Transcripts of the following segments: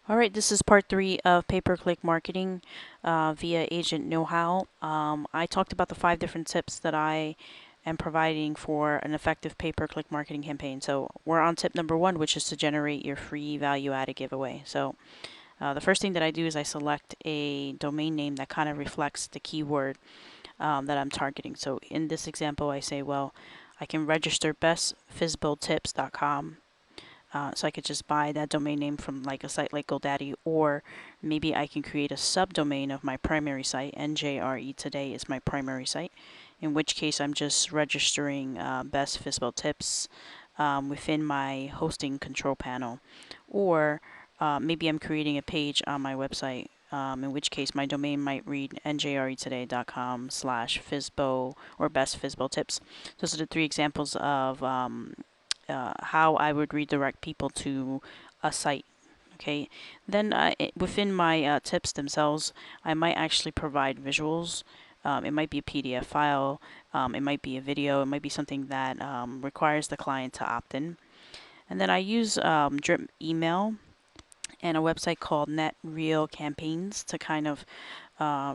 All right, this is part 3 of pay-per-click marketing via agent know-how. I talked about the 5 different tips that I am providing for an effective pay-per-click marketing campaign. So we're on tip number 1, which is to generate your free value-added giveaway. So the first thing that I do is I select a domain name that kind of reflects the keyword that I'm targeting. So in this example, I say, well, I can register bestfizbotips.com. So I could just buy that domain name from like a site like GoDaddy, or maybe I can create a subdomain of my primary site. NJRE Today is my primary site, in which case I'm just registering Best Fizbo Tips within my hosting control panel, or maybe I'm creating a page on my website. In which case my domain might read njretoday.com/Fizbo or Best Fizbo Tips. Those are the 3 examples of how I would redirect people to a site. Okay, then within my tips themselves, I might actually provide visuals. It might be a PDF file, it might be a video, it might be something that requires the client to opt in. And then I use drip email and a website called NetReal Campaigns to kind of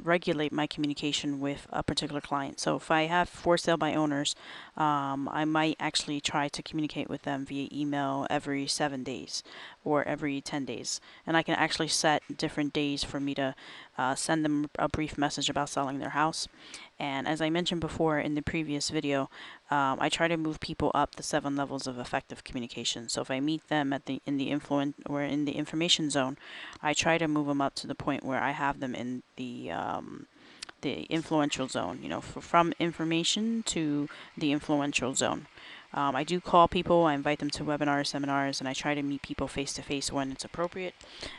regulate my communication with a particular client. So if I have for sale by owners, I might actually try to communicate with them via email every 7 days or every 10 days. And I can actually set different days for me to send them a brief message about selling their house. And as I mentioned before in the previous video, I try to move people up the 7 levels of effective communication. So if I meet them at in the information zone, I try to move them up to the point where I have them in the influential zone. You know, from information to the influential zone. I do call people, I invite them to webinars, seminars, and I try to meet people face to face when it's appropriate.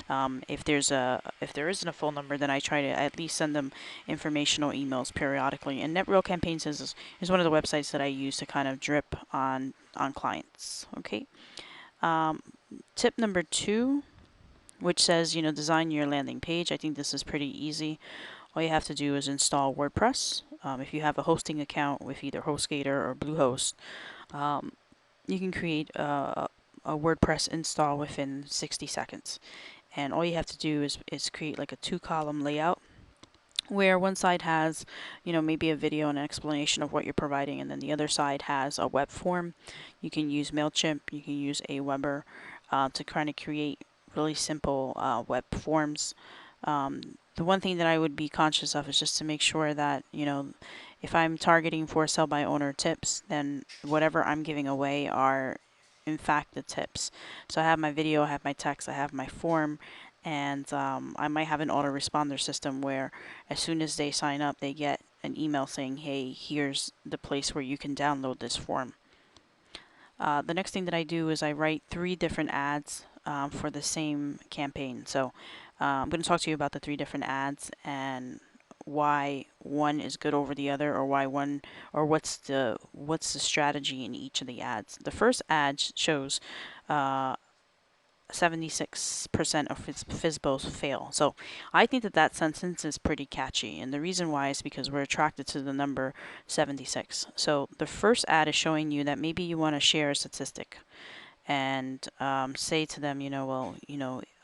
If there isn't a phone number, then I try to at least send them informational emails periodically. And NetReal Campaigns is one of the websites that I use to kind of drip on clients. Okay. Tip number 2, which says, design your landing page. I think this is pretty easy. All you have to do is install WordPress. If you have a hosting account with either HostGator or Bluehost, you can create a WordPress install within 60 seconds. And all you have to do is create like a 2-column layout where one side has, maybe a video and an explanation of what you're providing, and then the other side has a web form. You can use MailChimp, you can use Aweber to kind of create really simple web forms. The one thing that I would be conscious of is just to make sure that, if I'm targeting for sell by owner tips, then whatever I'm giving away are in fact the tips. So I have my video, I have my text, I have my form, and I might have an autoresponder system where as soon as they sign up, they get an email saying, hey, here's the place where you can download this form. The next thing that I do is I write 3 different ads for the same campaign. So I'm going to talk to you about the 3 different ads and why one is good over the other, or why one, or what's the strategy in each of the ads. The first ad shows 76% of Fizbos fail. So I think that sentence is pretty catchy, and the reason why is because we're attracted to the number 76. So the first ad is showing you that maybe you want to share a statistic and say to them,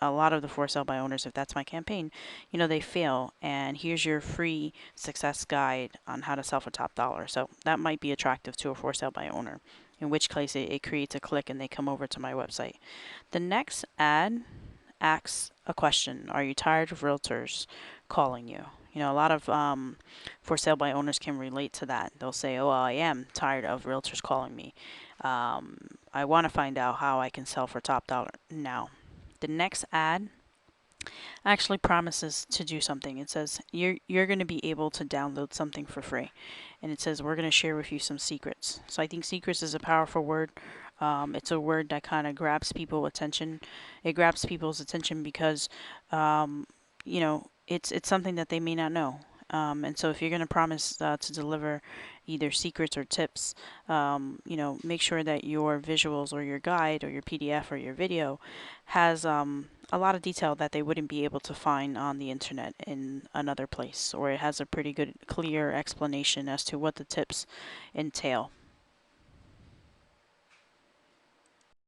a lot of the for sale by owners, if that's my campaign, they fail, and here's your free success guide on how to sell for top dollar. So that might be attractive to a for sale by owner, in which case it creates a click and they come over to my website. The next ad asks a question: are you tired of realtors calling you? A lot of for sale by owners can relate to that. They'll say, oh, well, I am tired of realtors calling me. I want to find out how I can sell for top dollar now. The next ad actually promises to do something. It says you're going to be able to download something for free, and it says we're going to share with you some secrets. So I think secrets is a powerful word. It's a word that kind of grabs people's attention. It grabs people's attention because it's something that they may not know. And so if you're going to promise to deliver either secrets or tips, make sure that your visuals or your guide or your PDF or your video has a lot of detail that they wouldn't be able to find on the internet in another place, or it has a pretty good, clear explanation as to what the tips entail.